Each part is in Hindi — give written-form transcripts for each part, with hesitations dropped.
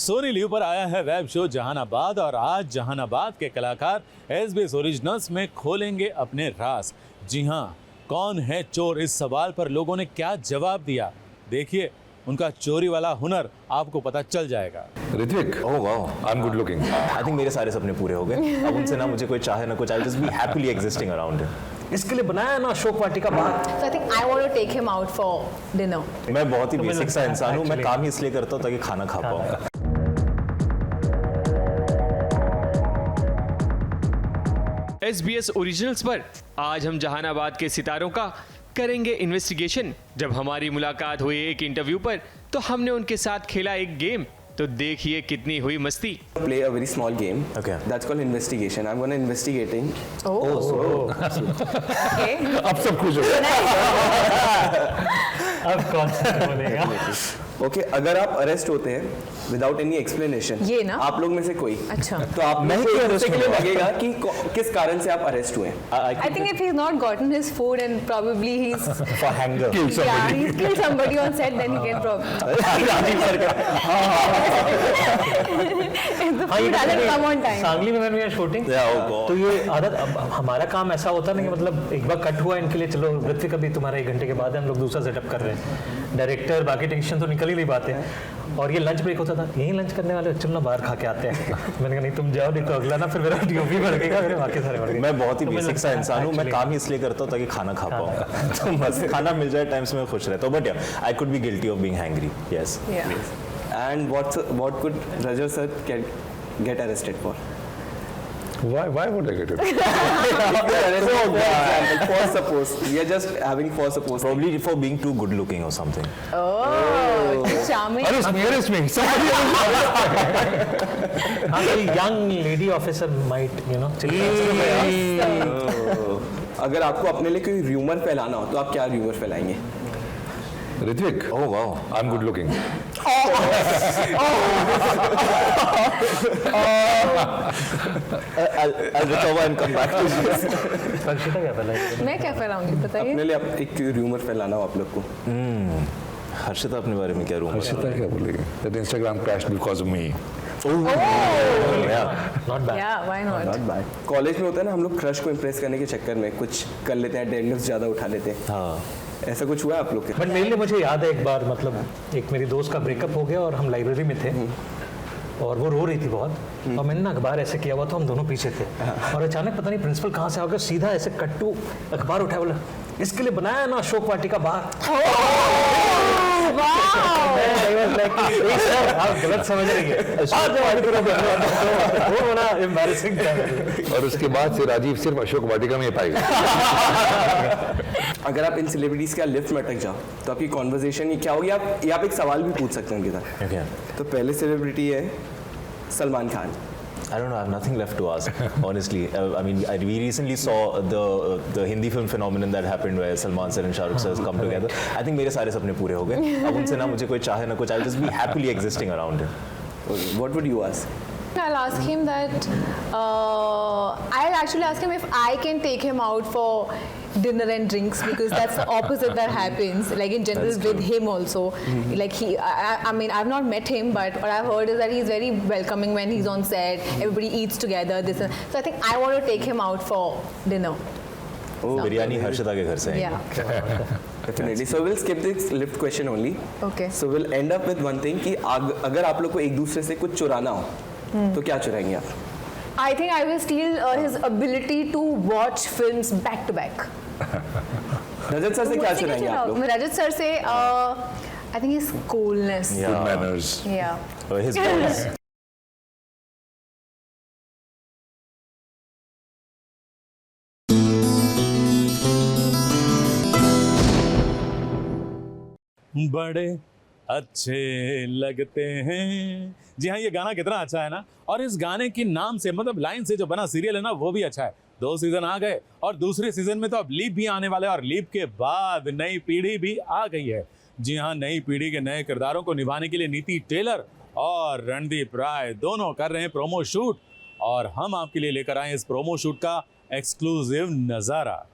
सोनी लिव पर आया है वेब शो जहानाबाद और आज जहानाबाद के कलाकार SBS ओरिजिनल्स में खोलेंगे अपने राज। जी हाँ, कौन है चोर, इस सवाल पर लोगों ने क्या जवाब दिया, देखिए उनका चोरी वाला हुनर आपको पता चल जाएगा। Ritwik, oh wow, I am good looking. I think मेरे सारे सपने पूरे हो गए। अब उनसे ना मुझे कोई चाहे ना कुछ, I just be happily existing around him. इसके लिए बनाया ना अशोक वाटिका बाहर। So I think I want to take him out for dinner. मैं बहुत ही बेसिक सा इंसान हूँ, मैं Actually. काम ही इसलिए करता हूँ ताकि खाना खा पाऊँ। SBS ओरिजिनल्स पर आज हम जहानाबाद के सितारों का करेंगे इन्वेस्टिगेशन। जब हमारी मुलाकात हुई एक इंटरव्यू पर तो हमने उनके साथ खेला एक गेम, तो देखिए कितनी हुई मस्ती। Play a very small game. Okay. That's called investigation. I'm gonna investigating. Okay. अब सब खुश हो गए। अब कौन सा बोलेगा? Okay, अगर आप अरेस्ट होते हैं विदाउट एनी एक्सप्लेनेशन, ये ना? आप लोग में से कोई, अच्छा। तो आप मैं को क्यों एक arrest हफ्ते के लिए हुआ? लगेगा कि किस कारण से आप अरेस्ट हुए। I think if he's not gotten his food and probably he's For hanger. yeah, he's killed somebody on set, then he can probably if the food hasn't come on time. Sangli में मैंने शूटिंग। Yeah, oh God. तो ये आदत, अब हमारा काम ऐसा होता ना कि मतलब एक बार कट हुआ इनके लिए, चलो ऋत्विक अभी तुम्हारा 1 घंटे के बाद हम लोग दूसरा सेटअप कर रहे हैं, डायरेक्टर बाकी टेक्नीशियन तो निकल ही नहीं पाते हैं। और ये लंच ब्रेक होता था, यही लंच करने वाले, चलो ना बाहर खा के आते हैं। मैंने कहा नहीं तुम जाओ, नहीं तो अगला ना फिर मेरा डीओपी बढ़ गया, मेरे बाकी सारे बढ़ गए। मैं बहुत ही तो बेसिक सा इंसान हूँ, मैं actually- काम ही इसलिए करता हूँ ताकि खाना खा पाऊँ। तो बस खाना मिल जाए टाइम से मैं खुश रहता हूँ। But I could be guilty of being hangry. Yes. Yeah. And what could Rajat sir get arrested for? Why would I get it? For suppose, we are just having for suppose. Probably for being too good looking or something. Oh, charming. Arrest me. हाँ, कोई यंग लेडी ऑफिसर माइट अगर आपको अपने लिए कोई र्यूमर फैलाना हो तो आप क्या र्यूमर फैलाएंगे? Ritvik, Oh wow. I am good looking. I'll recover and come back to this. संक्षिप्त क्या पहले? मैं क्या फैलाऊंगी बताइए? अपने लिए एक र्यूमर फैलाना हो आप लोग को। हर्षिता अपने बारे में क्या रूम हर्षिता क्या बोलेगी? That Instagram crashed because of me. Not bad. Yeah, why not? Not bad. College में होता है ना, हम लोग क्रश को इम्प्रेस करने के चक्कर में कुछ कर लेते हैं, डेडलिफ्ट ज्यादा उठा लेते हैं। हाँ। ऐसा कुछ हुआ है आप लोग के? बट मेरे लिए मुझे याद है एक बार, मतलब एक मेरी दोस्त का ब्रेकअप हो गया और हम लाइब्रेरी में थे और वो रो रही थी बहुत, और मैंने ना अखबार ऐसे किया हुआ था, हम दोनों पीछे थे, और अचानक पता नहीं प्रिंसिपल कहाँ से आ गया, सीधा ऐसे कट्टू अखबार उठाया, बोला इसके लिए बनाया ना अशोक वाटिका बाहर। आप गलत समझ रही है, वो बड़ा एम्बैरेसिंग था। और उसके बाद से राजीव सिर्फ अशोक वाटिका में पाएगा। अगर आप इन सेलिब्रिटीज के लिफ्ट में अटक जाओ तो आपकी कॉन्वर्जेशन ये क्या होगी? आप एक सवाल भी पूछ सकते हैं उनके साथ। Okay. तो पहले सेलिब्रिटी है Salman Khan. I don't know. I have nothing left to ask. Honestly, I mean, we recently saw the Hindi film phenomenon that happened where Salman sir and Shah Rukh sir come together. I think मेरे सारे सपने पूरे हो गए। अब उनसे ना मुझे कोई चाहे ना कुछ, I'll just be happily existing around him. What would you ask? I'll ask him that. I'll actually ask him if I can take him out for dinner and drinks, because that's the opposite that happens. Like in general with him also. Like I mean, I've not met him, but what I've heard is that he's very welcoming when he's on set. Everybody eats together. So I think I want to take him out for dinner. Biryani Harshita के घर से है। Yeah. Definitely. So we'll skip this lift question only. Okay. So we'll end up with one thing कि अगर आप लोग को एक दूसरे से कुछ चुराना हो तो क्या चुराएंगे आप? I think I will steal his ability to watch films back to back. Rajat sir से क्या चुराएंगे आप लोग? Rajat sir say, I think his coolness. Yeah. Good manners. Yeah. His voice. बड़े अच्छे लगते हैं। जी हाँ, ये गाना कितना अच्छा है ना। और इस गाने की नाम से, मतलब लाइन से जो बना सीरियल है ना, वो भी अच्छा है। 2 सीजन आ गए और दूसरे सीजन में तो अब लीप भी आने वाले हैं, और लीप के बाद नई पीढ़ी भी आ गई है। जी हाँ, नई पीढ़ी के नए किरदारों को निभाने के लिए नीति टेलर और रणदीप राय दोनों कर रहे हैं प्रोमो शूट, और हम आपके लिए लेकर आए इस प्रोमो शूट का एक्सक्लूसिव नज़ारा।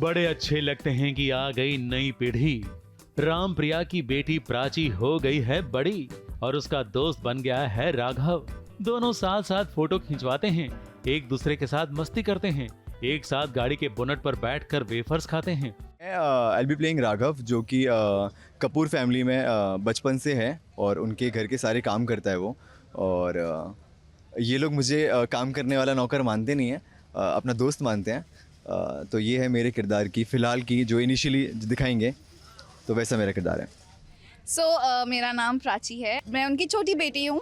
बड़े अच्छे लगते हैं कि आ गई नई पीढ़ी। राम प्रिया की बेटी प्राची हो गई है बड़ी और उसका दोस्त बन गया है राघव। दोनों साथ साथ फोटो खिंचवाते हैं, एक दूसरे के साथ मस्ती करते हैं, एक साथ गाड़ी के बोनट पर बैठकर वेफर्स खाते हैं। आई बी प्लेइंग राघव, जो कि कपूर फैमिली में बचपन से है और उनके घर के सारे काम करता है वो। और ये लोग मुझे काम करने वाला नौकर मानते नहीं हैं, अपना दोस्त मानते हैं। तो ये है मेरे किरदार की फ़िलहाल की, जो इनिशियली दिखाएंगे तो वैसा मेरा किरदार है। मेरा नाम प्राची है, मैं उनकी छोटी बेटी हूँ।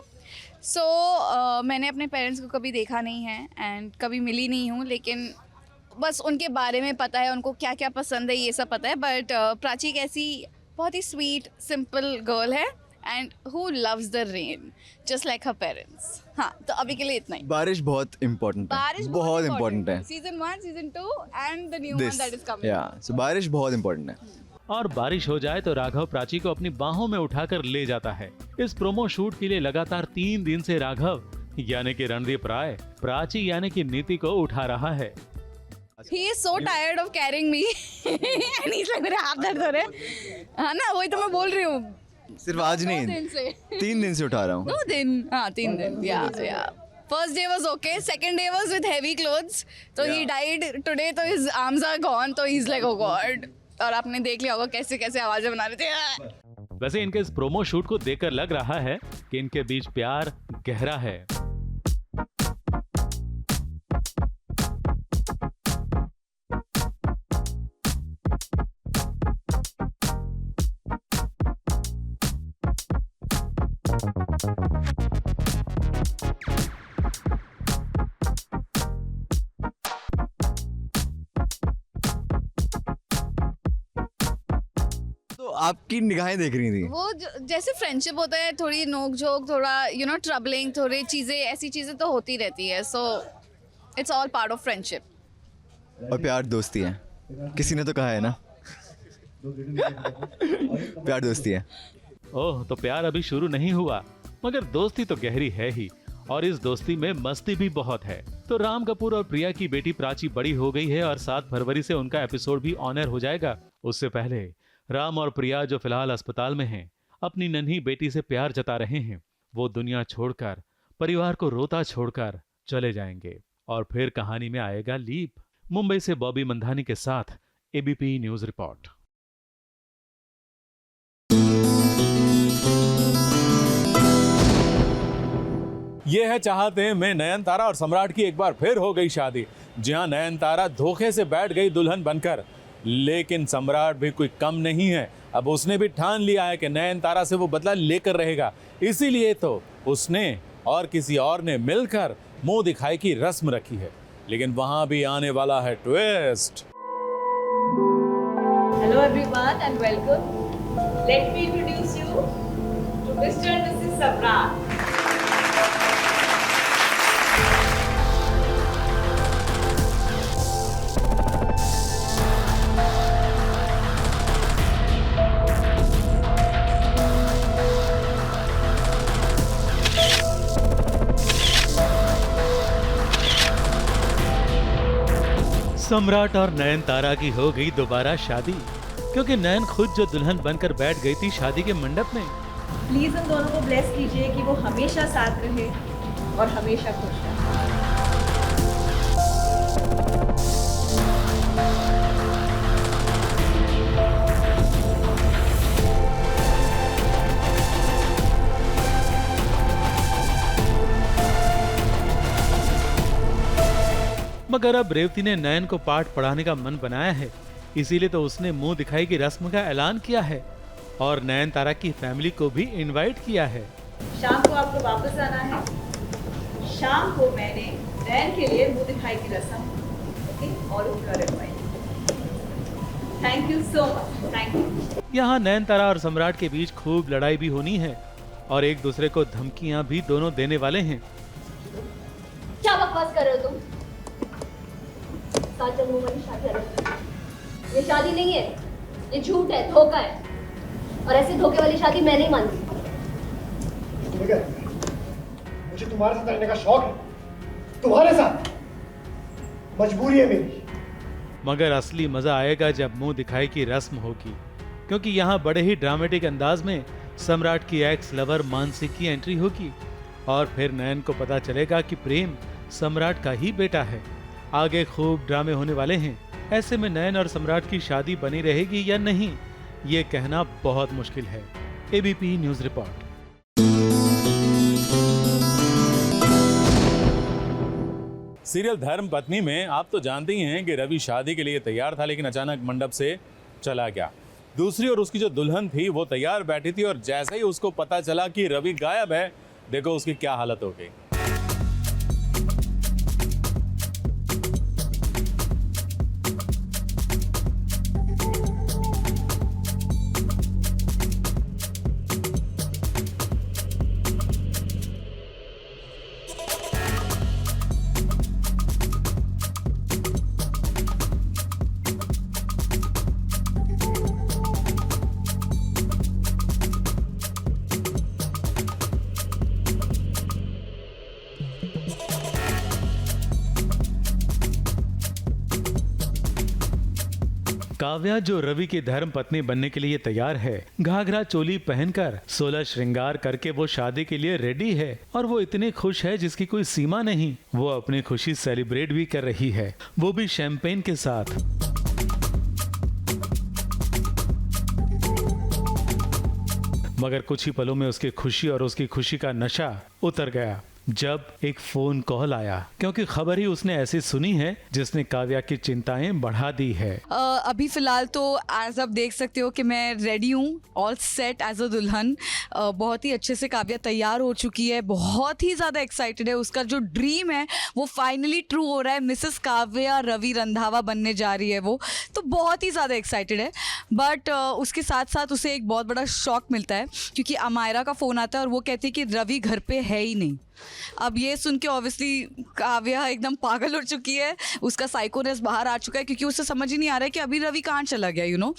मैंने अपने पेरेंट्स को कभी देखा नहीं है एंड कभी मिली नहीं हूँ, लेकिन बस उनके बारे में पता है, उनको क्या क्या पसंद है ये सब पता है। बट प्राची एक ऐसी बहुत ही स्वीट सिंपल गर्ल है and who loves the rain just like her parents. हाँ, तो अभी के लिए इतना ही। बारिश बहुत इम्पोर्टेंट है, बारिश बहुत इम्पोर्टेंट है। Season 1, season 2 and the new one that is coming. So बारिश बहुत इम्पोर्टेंट है। और बारिश हो जाए तो राघव प्राची को अपनी बाहों में उठाकर ले जाता है। इस प्रोमो शूट के लिए लगातार 3 दिन से राघव यानी कि रणदीप राय प्राची यानी कि नीति को उठा रहा है। He is so tired of carrying me and he's like मेरे हाथ दर्द हो रहे हैं। हाँ ना, वही तो मैं बोल रही हूँ। सिर्फ आज नहीं, 3 दिन से उठा रहा हूँ। 2 दिन, हाँ 3 दिन, या First day was okay, second day was with heavy clothes, so he died today, तो his arms are gone, तो he's like oh god। और आपने देख लिया होगा कैसे कैसे आवाजें बना रहे थे। वैसे इनके इस प्रोमो शूट को देखकर लग रहा है कि इनके बीच प्यार गहरा है। आपकी निगाहें देख रही थी। वो जैसे फ्रेंडशिप होता है, थोड़ी नोक झोंक, थोड़ा ट्रबलिंग, थोड़ी चीजें, ऐसी चीजें तो होती रहती है। So it's all part of friendship. और प्यार दोस्ती है, किसी ने तो कहा है ना। प्यार दोस्ती है। ओह, तो प्यार अभी शुरू नहीं हुआ, मगर दोस्ती तो गहरी है ही और इस दोस्ती में मस्ती भी बहुत है। तो राम कपूर और प्रिया की बेटी प्राची बड़ी हो गई है और 7 फरवरी से उनका एपिसोड भी ऑन एयर हो जाएगा। उससे पहले राम और प्रिया जो फिलहाल अस्पताल में हैं, अपनी नन्ही बेटी से प्यार जता रहे हैं। वो दुनिया छोड़कर, परिवार को रोता छोड़कर चले जाएंगे और फिर कहानी में आएगा लीप। मुंबई से बॉबी मंधानी के साथ एबीपी न्यूज रिपोर्ट। ये है चाहते में नयनतारा और सम्राट की एक बार फिर हो गई शादी। जी हां, नयनतारा धोखे से बैठ गई दुल्हन बनकर, लेकिन सम्राट भी कोई कम नहीं है। अब उसने भी ठान लिया है कि नयनतारा से वो बदला लेकर रहेगा। इसीलिए तो उसने और किसी और ने मिलकर मुंह दिखाई की रस्म रखी है। लेकिन वहां भी आने वाला है twist. Hello everyone and welcome. Let me introduce you to Mr. and Mrs. Samrat. सम्राट और नयनतारा की हो गई दोबारा शादी, क्योंकि नयन खुद जो दुल्हन बनकर बैठ गई थी शादी के मंडप में। प्लीज उन दोनों को ब्लेस कीजिए कि वो हमेशा साथ रहे और हमेशा खुश रहे। मगर अब रेवती ने नयन को पाठ पढ़ाने का मन बनाया है, इसीलिए तो उसने मुंह दिखाई की रस्म का ऐलान किया है और नयनतारा की फैमिली को भी इनवाइट किया है। शाम को आपको वापस आना है। शाम को मैंने नयन के लिए मुंह दिखाई की रस्म और उसका requirement. Thank you so much, thank you. यहाँ नयनतारा और सम्राट के बीच खूब लड़ाई भी होनी है और एक दूसरे को धमकियां भी दोनों देने वाले हैं। क्या बकवास कर रहे हो तुम? सात जन्मों वाली शादी, ये शादी नहीं है, ये झूठ है, धोखा है और ऐसी धोखे वाली शादी मैं नहीं मानती। मुझे तुम्हारे साथ रहने का शौक है, तुम्हारे साथ मजबूरी है मेरी। मगर असली मजा आएगा जब मुंह दिखाई की रस्म होगी, क्योंकि यहाँ बड़े ही ड्रामेटिक अंदाज में सम्राट की एक्स लवर मानसी की एंट्री होगी और फिर नयन को पता चलेगा कि प्रेम सम्राट का ही बेटा है। आगे खूब ड्रामे होने वाले हैं। ऐसे में नयन और सम्राट की शादी बनी रहेगी या नहीं, ये कहना बहुत मुश्किल है। ABP news report. सीरियल धर्म पत्नी में आप तो जानते ही हैं कि रवि शादी के लिए तैयार था, लेकिन अचानक मंडप से चला गया। दूसरी ओर उसकी जो दुल्हन थी वो तैयार बैठी थी और जैसे ही उसको पता चला कि रवि गायब है, देखो उसकी क्या हालत हो गई। काव्या जो रवि की धर्म पत्नी बनने के लिए तैयार है, घाघरा चोली पहनकर 16 श्रृंगार करके वो शादी के लिए रेडी है और वो इतनी खुश है जिसकी कोई सीमा नहीं। वो अपनी खुशी सेलिब्रेट भी कर रही है, वो भी शैंपेन के साथ। मगर कुछ ही पलों में उसकी खुशी और उसकी खुशी का नशा उतर गया जब एक फोन कॉल आया, क्योंकि खबर ही उसने ऐसी सुनी है जिसने काव्या की चिंताएं बढ़ा दी है। अभी फिलहाल तो एज आप देख सकते हो कि मैं रेडी हूँ, ऑल सेट एज अ दुल्हन। बहुत ही अच्छे से काव्या तैयार हो चुकी है, बहुत ही ज़्यादा एक्साइटेड है। उसका जो ड्रीम है वो फाइनली ट्रू हो रहा है। मिसेस काव्या रवि रंधावा बनने जा रही है वो, तो बहुत ही ज़्यादा एक्साइटेड है। बट उसके साथ साथ उसे एक बहुत बड़ा शॉक मिलता है, क्योंकि अमायरा का फ़ोन आता है और वो कहती है कि रवि घर पे है ही नहीं। अब ये सुन के ऑब्वियसली काव्या एकदम पागल हो चुकी है, उसका साइकोनेस बाहर आ चुका है, क्योंकि उसे समझ ही नहीं आ रहा है कि अभी रवि कहाँ चला गया,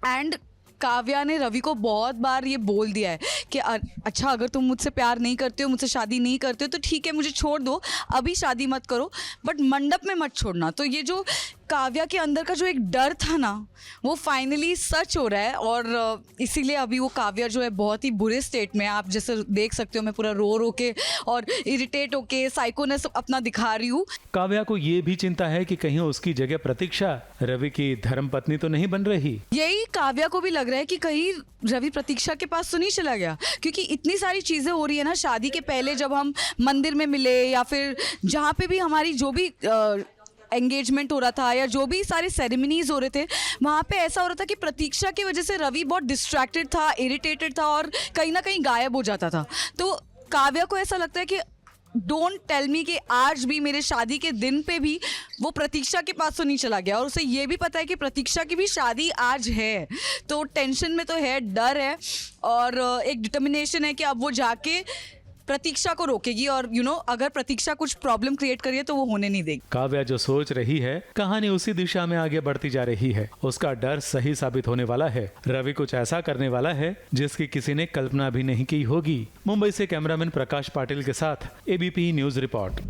एंड काव्या ने रवि को बहुत बार ये बोल दिया है कि अच्छा अगर तुम मुझसे प्यार नहीं करते हो, मुझसे शादी नहीं करते हो तो ठीक है, मुझे छोड़ दो, अभी शादी मत करो, बट मंडप में मत छोड़ना। तो ये जो काव्या के अंदर का जो एक डर था ना, वो फाइनली सच हो रहा है और इसीलिए अभी वो काव्या जो है बहुत ही बुरे स्टेट में, आप जैसे देख सकते हो मैं पूरा रो के और इरिटेट होके साइकोनेस अपना दिखा रही हूँ। काव्या को ये भी चिंता है कि कहीं उसकी जगह प्रतीक्षा रवि की धर्मपत्नी तो नहीं बन रही। यही काव्या को भी लग रहा है कि कहीं रवि प्रतीक्षा के पास तो नहीं चला गया, क्योंकि इतनी सारी चीज़ें हो रही है ना शादी के पहले, जब हम मंदिर में मिले या फिर जहाँ पे भी हमारी जो भी एंगेजमेंट हो रहा था या जो भी सारे सेरेमनीज हो रहे थे, वहाँ पे ऐसा हो रहा था कि प्रतीक्षा की वजह से रवि बहुत डिस्ट्रैक्टेड था, इरिटेटेड था और कहीं ना कहीं गायब हो जाता था। तो काव्या को ऐसा लगता है कि डोंट टेल मी कि आज भी मेरे शादी के दिन पे भी वो प्रतीक्षा के पास तो नहीं चला गया, और उसे ये भी पता है कि प्रतीक्षा की भी शादी आज है। तो टेंशन में तो है, डर है और एक डिटर्मिनेशन है कि अब वो जाके प्रतीक्षा को रोकेगी और अगर प्रतीक्षा कुछ प्रॉब्लम क्रिएट करिए तो वो होने नहीं देगी। काव्या जो सोच रही है, कहानी उसी दिशा में आगे बढ़ती जा रही है। उसका डर सही साबित होने वाला है। रवि कुछ ऐसा करने वाला है जिसकी किसी ने कल्पना भी नहीं की होगी। मुंबई से कैमरामैन प्रकाश पाटिल के साथ एबीपी न्यूज रिपोर्ट।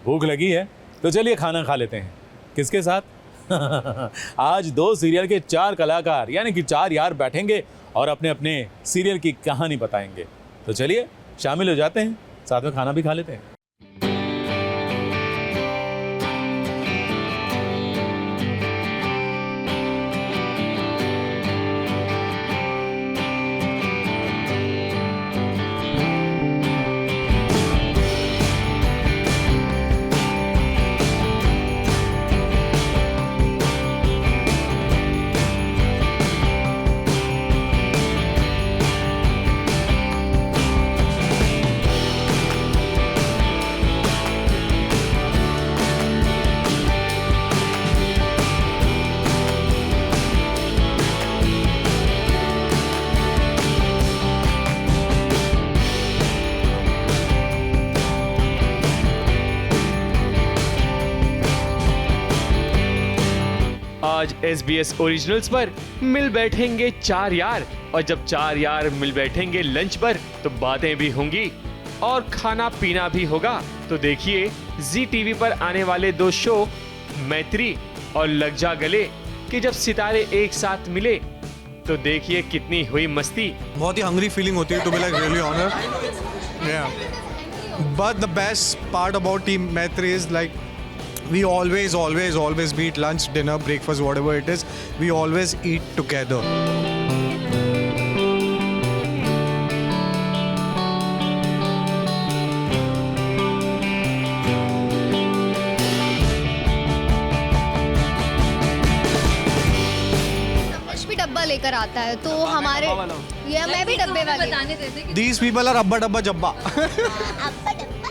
भूख लगी है तो चलिए खाना खा लेते हैं। किसके साथ? आज 2 सीरियल के 4 कलाकार यानी कि 4 यार बैठेंगे और अपने अपने सीरियल की कहानी बताएंगे। तो चलिए शामिल हो जाते हैं, साथ में खाना भी खा लेते हैं। आज SBS ओरिजिनल्स पर मिल बैठेंगे 4 यार, और जब 4 यार मिल बैठेंगे लंच पर तो बातें भी होंगी और खाना पीना भी होगा। तो देखिए जी टीवी पर आने वाले 2 शो मैत्री और लग जा गले कि जब सितारे एक साथ मिले तो देखिए कितनी हुई मस्ती। बहुत ही हंग्री फीलिंग होती है, to be like really honour. Yeah but the best part about team Maitri is like we always meet lunch, dinner, breakfast, whatever it is, we always eat together. भी डब्बा लेकर आता है तो हमारे ये मैं भी डब्बे वाली बताने देते कि These people are अब्बा डब्बा जब्बा।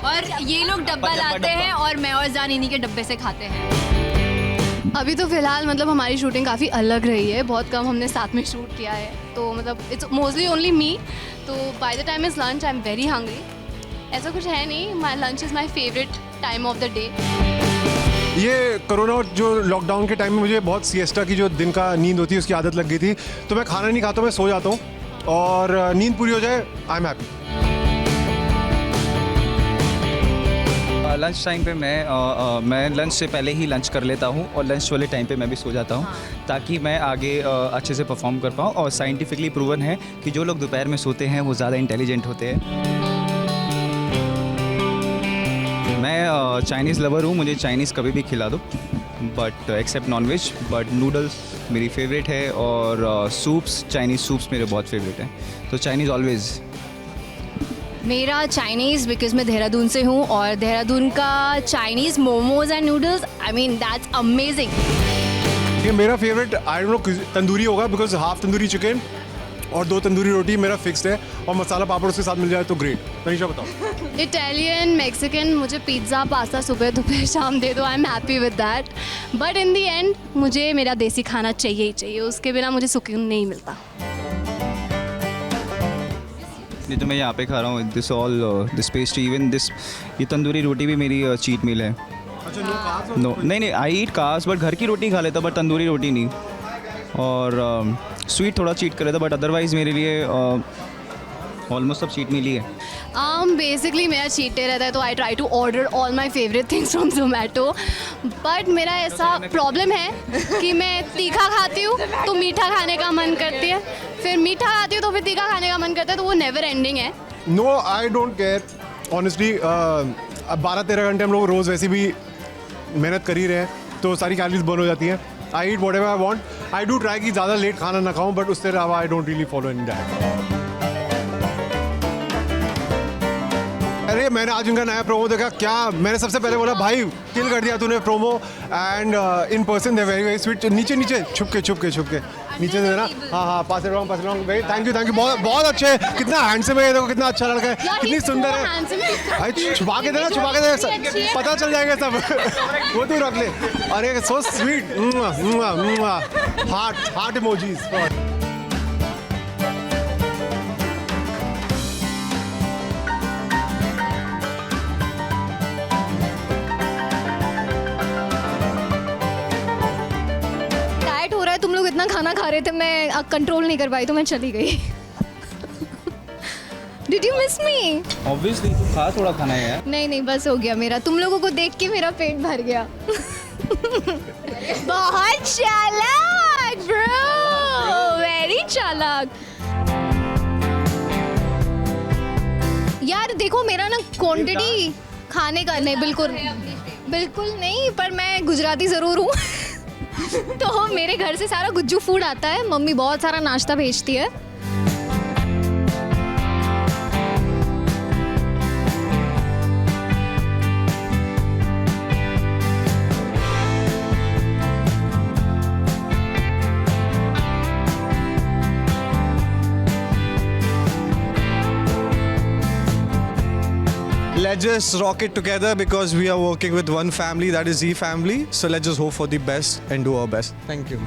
और ये लोग डब्बा लाते हैं और मैं और जान इन्हीं के डब्बे से खाते हैं। अभी तो फिलहाल मतलब हमारी शूटिंग काफ़ी अलग रही है, बहुत कम हमने साथ में शूट किया है, तो मतलब इट्स मोस्टली ओनली मी। तो by the time is lunch I am very hungry. ऐसा कुछ है नहीं, my lunch is my favourite time of the day. ये कोरोना जो लॉकडाउन के टाइम में मुझे बहुत सिएस्टा की जो दिन का नींद होती है उसकी आदत लग गई थी, तो मैं खाना नहीं खाता हूँ, मैं सो जाता हूँ और नींद पूरी हो जाए, I am happy. Lunch time पे मैं लंच से पहले ही लंच कर लेता हूँ और लंच वाले टाइम पे मैं भी सो जाता हूँ, ताकि मैं आगे अच्छे से परफॉर्म कर पाऊँ। और साइंटिफिकली प्रूवन है कि जो लोग दोपहर में सोते हैं वो ज़्यादा इंटेलिजेंट होते हैं। मैं चाइनीज़ लवर हूँ, मुझे चाइनीज़ कभी भी खिला दो, but except non veg. But noodles मेरी फेवरेट है और सूप्स, चाइनीज़ सूप्स मेरे बहुत फेवरेट हैं, तो चाइनीज़ ऑलवेज़। मेरा चाइनीज़ बिकॉज मैं देहरादून से हूँ और देहरादून का Chinese momos and noodles, I mean that's amazing. ये मेरा favourite I don't know tandoori होगा, बिकॉज हाफ तंदूरी चिकन और 2 तंदूरी रोटी मेरा फिक्स्ड है, और मसाला पापड़ उसके साथ मिल जाए तो ग्रेट। तनीषा बताओ। इटालियन, मैक्सिकन, मुझे पिज़्ज़ा पास्ता सुबह दोपहर शाम दे दो, I am happy with that. But in the and मुझे मेरा देसी खाना चाहिए ही चाहिए, उसके बिना मुझे सुकून नहीं मिलता। ये तो मैं यहाँ पे खा रहा हूँ, this all this pastry, even this, ये तंदूरी रोटी भी मेरी चीट मील है। अच्छा, नो नहीं, आई ईट कार्ब्स, बट घर की रोटी खा लेता, बट तंदूरी रोटी नहीं। और स्वीट थोड़ा चीट कर लेता, बट अदरवाइज़ मेरे लिए ऑलमोस्ट सब चीट मील ही है। बेसिकली मेरा चीट डे रहता है, तो I try to order all my favourite things from Zomato. But मेरा ऐसा प्रॉब्लम है कि मैं तीखा खाती हूँ तो मीठा खाने का मन करती है, फिर मीठा खाती हूँ तो फिर तीखा खाने का मन करता है, तो वो नेवर एंडिंग है। No, I don't care honestly. अब 12-13 घंटे हम लोग रोज़ वैसे भी मेहनत कर ही रहे हैं, तो सारी कैलोरीज बर्न हो जाती हैं। I eat whatever I want. I do try कि ज़्यादा लेट खाना ना खाऊं, बट उससे अलावा I don't really follow any diet. अरे मैंने आज उनका नया प्रोमो देखा, क्या मैंने सबसे पहले बोला भाई किल कर दिया तूने promo, and in person they very very sweet. नीचे छुप के नीचे से ना, हाँ पास रहा भाई, थैंक यू बहुत अच्छे, कितना हैंडसम है, देखो कितना अच्छा लड़का है, कितनी सुंदर है भाई। छुपा के देना पता चल जाएगा सब। वो तू रख ले। अरे सो स्वीट, हार्ट इमोजीज। तुम लोग इतना खाना खा रहे थे, मैं कंट्रोल नहीं कर पाई तो मैं चली गई। Did you miss me? Obviously, तो खा थोड़ा खाना है यार। नहीं बस हो गया मेरा, तुम लोगों को देख के मेरा पेट भर गया। बहुत चालाक ब्रो, वेरी चालाक। यार देखो मेरा ना क्वांटिटी खाने का नहीं, बिल्कुल नहीं, पर मैं गुजराती ज़रूर हूँ। तो मेरे घर से सारा गुज्जू फूड आता है, मम्मी बहुत सारा नाश्ता भेजती है। Let's just rock it together because we are working with one family, that is Z family. So let's just hope for the best and do our best. Thank you.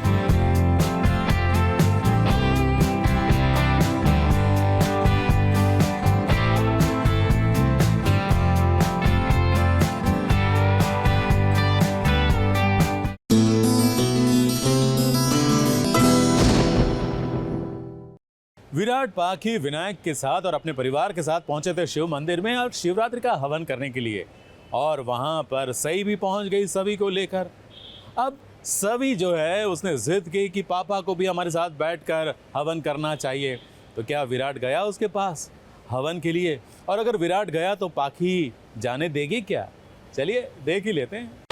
Virat पाखी विनायक के साथ और अपने परिवार के साथ पहुंचे थे शिव मंदिर में और शिवरात्रि का हवन करने के लिए, और वहां पर सई भी पहुंच गई सभी को लेकर। अब सभी जो है उसने जिद की कि पापा को भी हमारे साथ बैठकर हवन करना चाहिए। तो क्या विराट गया उसके पास हवन के लिए? और अगर विराट गया तो पाखी जाने देगी क्या? चलिए देख ही लेते हैं।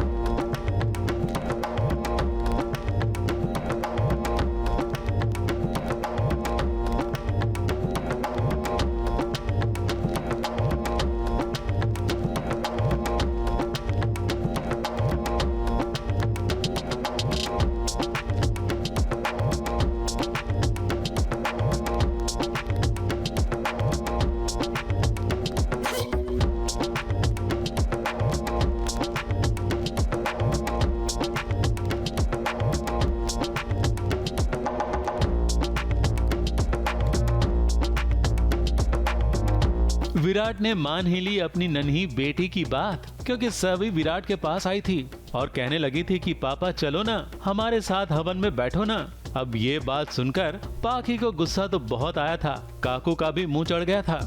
विराट ने मान ही ली अपनी नन्ही बेटी की बात, क्योंकि सभी विराट के पास आई थी और कहने लगी थी कि पापा चलो ना, हमारे साथ हवन में बैठो ना। अब ये बात सुनकर पाखी को गुस्सा तो बहुत आया था, काकू का भी मुंह चढ़ गया था।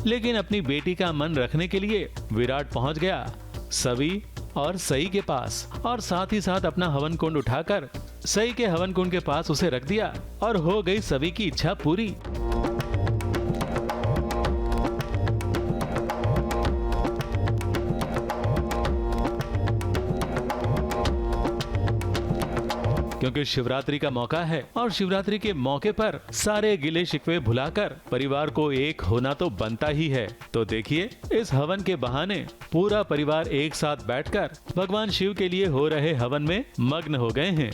लेकिन अपनी बेटी का मन रखने के लिए विराट पहुंच गया सभी और सई के पास, और साथ ही साथ अपना हवन कुंड उठाकर सई के हवन कुंड के पास उसे रख दिया और हो गई सभी की इच्छा पूरी। क्योंकि शिवरात्रि का मौका है और शिवरात्रि के मौके पर सारे गिले शिकवे भुलाकर परिवार को एक होना तो बनता ही है। तो देखिए इस हवन के बहाने पूरा परिवार एक साथ बैठकर भगवान शिव के लिए हो रहे हवन में मग्न हो गए हैं।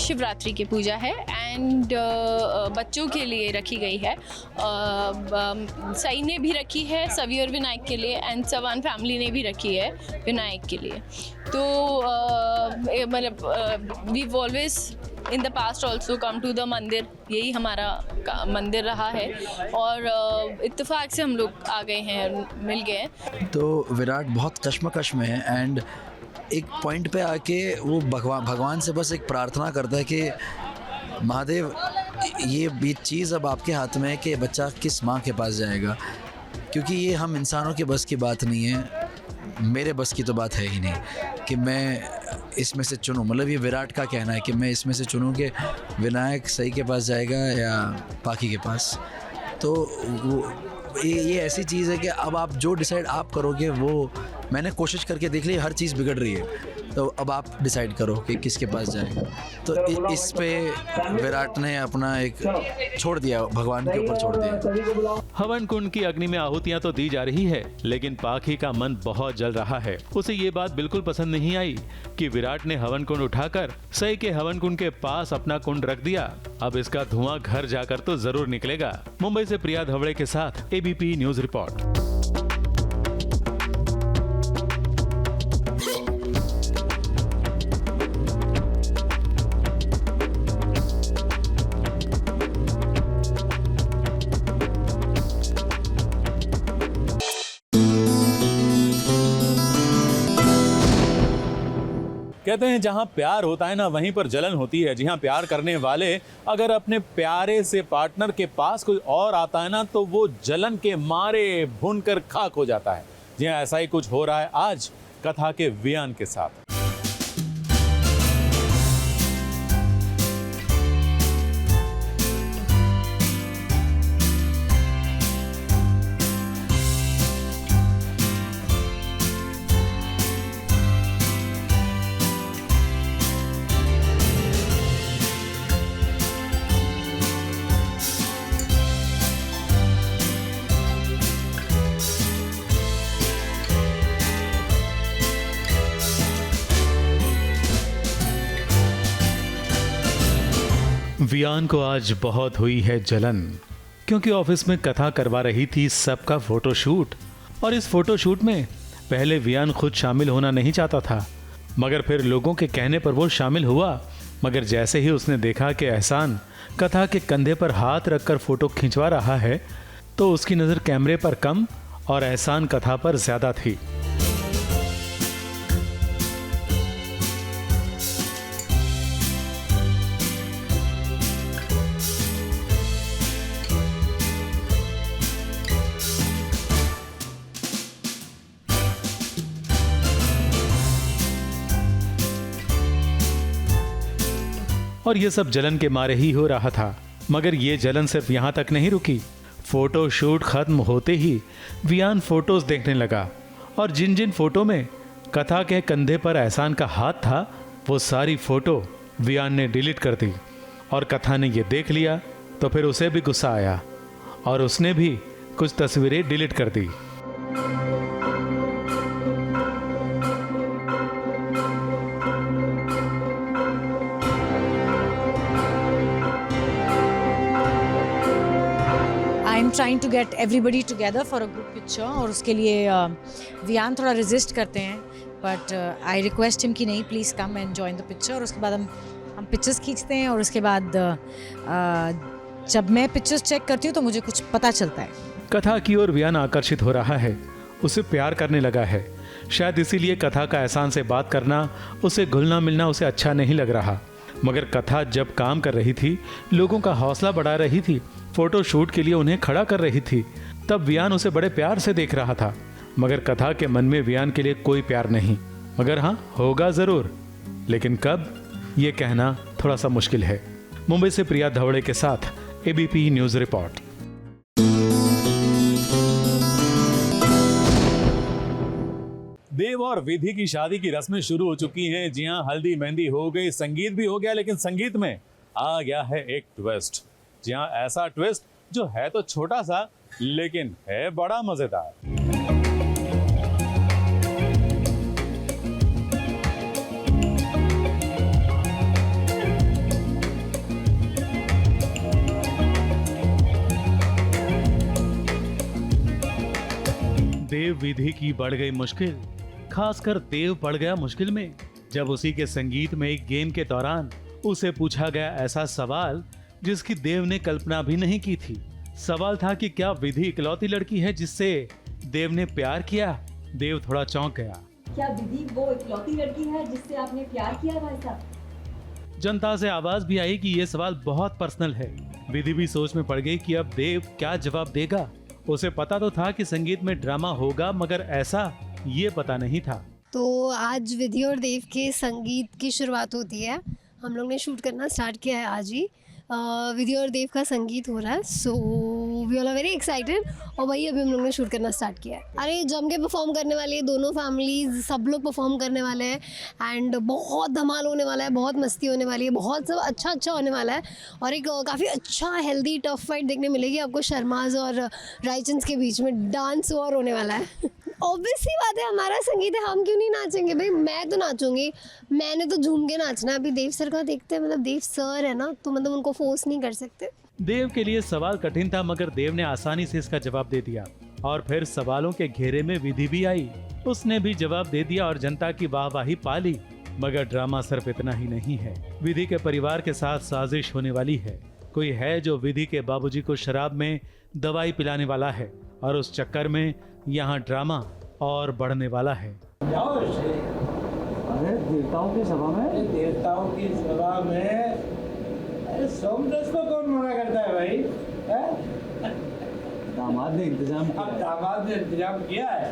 शिवरात्रि की पूजा है एंड बच्चों के लिए रखी गई है। सई ने भी रखी है सवी और विनायक के लिए, एंड सवान फैमिली ने भी रखी है विनायक के लिए। तो मतलब we always in the past also come to the mandir, यही हमारा मंदिर रहा है और इत्तेफाक से हम लोग आ गए हैं, मिल गए। तो विराट बहुत कश्मकश में है एंड एक पॉइंट पे आके वो भगवान से बस एक प्रार्थना करता है कि महादेव ये चीज़ अब आपके हाथ में है कि बच्चा किस माँ के पास जाएगा, क्योंकि ये हम इंसानों के बस की बात नहीं है, मेरे बस की तो बात है ही नहीं कि मैं इसमें से चुनूं। मतलब ये विराट का कहना है कि मैं इसमें से चुनूं कि विनायक सही के पास जाएगा या पाखी के पास। तो ये ऐसी चीज़ है कि अब आप जो डिसाइड आप करोगे वो, मैंने कोशिश करके देख ली, हर चीज़ बिगड़ रही है, तो अब आप डिसाइड करो कि किसके पास जाएगा। तो इस पे विराट ने अपना एक छोड़ दिया, भगवान के ऊपर छोड़ दिया। हवन कुंड की अग्नि में आहुतियां तो दी जा रही है, लेकिन पाखी का मन बहुत जल रहा है। उसे ये बात बिल्कुल पसंद नहीं आई कि विराट ने हवन कुंड उठाकर सई के हवन कुंड के पास अपना कुंड रख दिया। अब इसका धुआं घर जाकर तो जरूर निकलेगा। मुंबई से प्रिया धवड़े के साथ एबीपी न्यूज रिपोर्ट। कहते हैं जहां प्यार होता है ना, वहीं पर जलन होती है। जी हाँ, प्यार करने वाले अगर अपने प्यारे से पार्टनर के पास कोई और आता है ना, तो वो जलन के मारे भूनकर खाक हो जाता है। जी हाँ, ऐसा ही कुछ हो रहा है आज कथा के वियान के साथ। वियान को आज बहुत हुई है जलन, क्योंकि ऑफिस में कथा करवा रही थी सबका फोटोशूट, और इस फोटोशूट में पहले वियान खुद शामिल होना नहीं चाहता था, मगर फिर लोगों के कहने पर वो शामिल हुआ। मगर जैसे ही उसने देखा कि एहसान कथा के कंधे पर हाथ रखकर फोटो खिंचवा रहा है, तो उसकी नज़र कैमरे पर कम और एहसान कथा पर ज्यादा थी। और ये सब जलन के मारे ही हो रहा था। मगर ये जलन सिर्फ यहाँ तक नहीं रुकी। फोटो शूट खत्म होते ही वियान फोटोज देखने लगा और जिन जिन फोटो में कथा के कंधे पर एहसान का हाथ था, वो सारी फोटो वियान ने डिलीट कर दी। और कथा ने ये देख लिया तो फिर उसे भी गुस्सा आया और उसने भी कुछ तस्वीरें डिलीट कर दी। I am trying to get everybody together for a group picture, और उसके लिए वियान थोड़ा रेजिस्ट करते हैं, बट आई रिक्वेस्ट हिम कि नहीं please come and join the picture. और उसके बाद हम पिक्चर्स खींचते हैं और उसके बाद जब मैं पिक्चर्स चेक करती हूँ तो मुझे कुछ पता चलता है। कथा की ओर वियान आकर्षित हो रहा है, उसे प्यार करने लगा है। शायद इसीलिए कथा का एहसान से बात करना, उसे घुलना मिलना उसे अच्छा नहीं लग रहा। मगर कथा जब काम कर रही थी, लोगों का हौसला बढ़ा रही थी, फोटो शूट के लिए उन्हें खड़ा कर रही थी, तब वियान उसे बड़े प्यार से देख रहा था। मगर कथा के मन में वियान के लिए कोई प्यार नहीं। मगर हाँ, होगा जरूर, लेकिन कब, ये कहना थोड़ा सा मुश्किल है। मुंबई से प्रिया धवड़े के साथ एबीपी न्यूज रिपोर्ट। देव और विधि की शादी की रस्में शुरू हो चुकी हैं। जी हाँ, हल्दी मेहंदी हो गई, संगीत भी हो गया, लेकिन संगीत में आ गया है एक ट्विस्ट। जी हाँ, ऐसा ट्विस्ट जो है तो छोटा सा लेकिन है बड़ा मजेदार। देव विधि की बढ़ गई मुश्किल, खासकर देव पड़ गया मुश्किल में जब उसी के संगीत में एक गेम के दौरान उसे पूछा गया ऐसा सवाल जिसकी देव ने कल्पना भी नहीं की थी। सवाल था कि क्या विधि इकलौती लड़की है जिससे देव ने प्यार किया। देव थोड़ा चौंक गया। क्या विधि वो इकलौती लड़की है जिससे आपने प्यार किया भाई साहब? जनता से आवाज भी आई कि ये सवाल बहुत पर्सनल है। विधि भी सोच में पड़ गई कि अब देव क्या जवाब देगा। उसे पता तो था कि संगीत में ड्रामा होगा, मगर ऐसा ये पता नहीं था। तो आज विधि और देव के संगीत की शुरुआत होती है। हम लोग ने शूट करना स्टार्ट किया है आज ही। विधि और देव का संगीत हो रहा है, so we all are very excited. और वही अभी हम लोग ने शूट करना स्टार्ट किया है। अरे जम के परफॉर्म करने वाली है, दोनों फैमिलीज सब लोग परफॉर्म करने वाले हैं एंड बहुत धमाल होने वाला है, बहुत मस्ती होने वाली है, बहुत सब अच्छा होने वाला है। और एक काफ़ी अच्छा हेल्दी टफ फाइट देखने मिलेगी आपको शर्माज और रायचंद के बीच में। डांस वॉर होने वाला है। ऑब्वियसली बात है, हमारा संगीत है, हम क्यों नहीं नाचेंगे भाई। मैं तो नाचूंगी, मैंने तो झूम के नाचना है। अभी देव सर का देखते हैं, मतलब देव सर है ना, तो मतलब उनको फोर्स नहीं कर सकते। देव के लिए सवाल कठिन था, मगर देव ने आसानी से इसका जवाब दे दिया। और फिर सवालों के घेरे में विधि भी आई, उसने भी जवाब दे दिया और जनता की वाहवाही पा ली। मगर ड्रामा सिर्फ इतना ही नहीं है, विधि के परिवार के साथ साजिश होने वाली है। कोई है जो विधि के बाबूजी को शराब में दवाई पिलाने वाला है और उस चक्कर में यहाँ ड्रामा और बढ़ने वाला है। अरे देवताओं की सभा में, देवताओं की सभा में सोमदस को कौन मना करता है भाई? दामाद ने इंतजाम किया। अब दामाद ने इंतजाम किया है।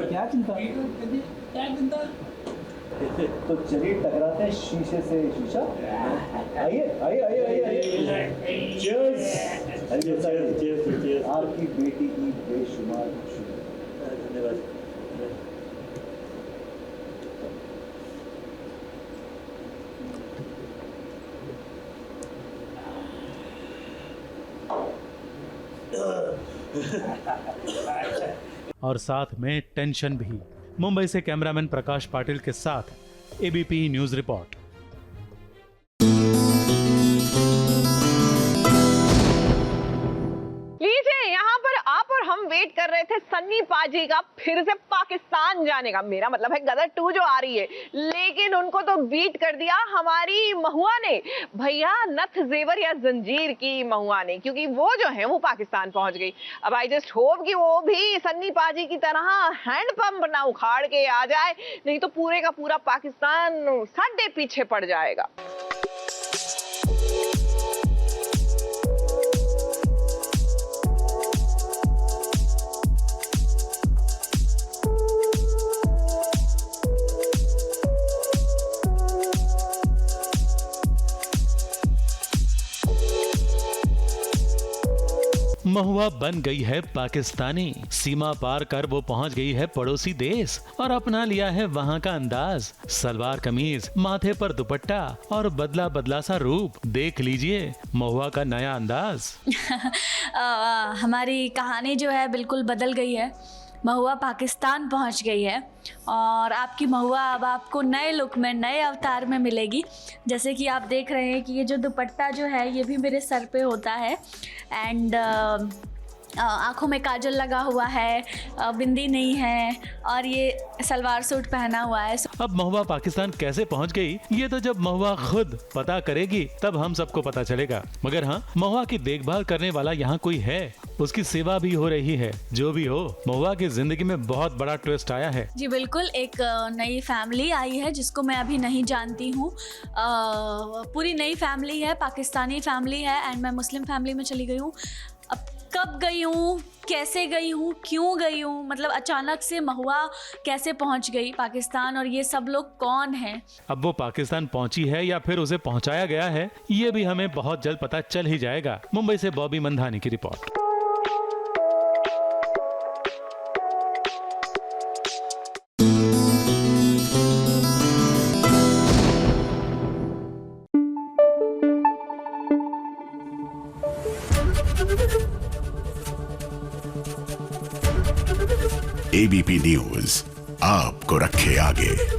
क्या चिंता? क्या चिंता? तो चलिए टकराते हैं शीशे से शीशा। आइए आइए आइए आइए आइए। चीयर्स। आपकी बेटी की बेशुमार धन्यवाद। और साथ में टेंशन भी। मुंबई से कैमरामैन प्रकाश पाटिल के साथ एबीपी न्यूज रिपोर्ट। लीजिए, यहाँ पर आप और हम वेट कर रहे थे सन्नी पाजी का फिर से पाकिस्तान जाने का, मेरा मतलब है गदर 2 जो आ रही है, लेकिन उनको तो बीट कर दिया हमारी महुआ ने भैया, नथ जेवर या जंजीर की महुआ ने, क्योंकि वो जो है वो पाकिस्तान पहुंच गई। अब आई जस्ट होप कि वो भी सन्नी पाजी की तरह हैंडपंप ना उखाड़ के आ जाए, नहीं तो पूरे का पूरा पाकिस्तान साढ़े पीछे पड़ जाएगा। महुआ बन गई है पाकिस्तानी, सीमा पार कर वो पहुंच गई है पड़ोसी देश और अपना लिया है वहां का अंदाज। सलवार कमीज, माथे पर दुपट्टा और बदला बदला सा रूप, देख लीजिए महुआ का नया अंदाज। हमारी कहानी जो है बिल्कुल बदल गई है। महुआ पाकिस्तान पहुंच गई है और आपकी महुआ अब आपको नए लुक में, नए अवतार में मिलेगी। जैसे कि आप देख रहे हैं कि ये जो दुपट्टा जो है ये भी मेरे सर पे होता है एंड आँखों में काजल लगा हुआ है, बिंदी नहीं है और ये सलवार सूट पहना हुआ है। अब महुआ पाकिस्तान कैसे पहुंच गई ये तो जब महुआ खुद पता करेगी तब हम सबको पता चलेगा। मगर हाँ, महुआ की देखभाल करने वाला यहाँ कोई है, उसकी सेवा भी हो रही है। जो भी हो, महुआ की जिंदगी में बहुत बड़ा ट्विस्ट आया है। जी बिल्कुल, एक नई फैमिली आई है जिसको मैं अभी नहीं जानती हूँ। पूरी नई फैमिली है, पाकिस्तानी फैमिली है एंड मैं मुस्लिम फैमिली में चली गई हूँ। अब कब गई हूँ, कैसे गई हूँ, क्यों गई हूँ, मतलब अचानक से महुआ कैसे पहुँच गई पाकिस्तान और ये सब लोग कौन हैं? अब वो पाकिस्तान पहुंची है या फिर उसे पहुंचाया गया है, ये भी हमें बहुत जल्द पता चल ही जाएगा। मुंबई से बॉबी मंधानी की रिपोर्ट। एबीपी न्यूज आपको रखे आगे।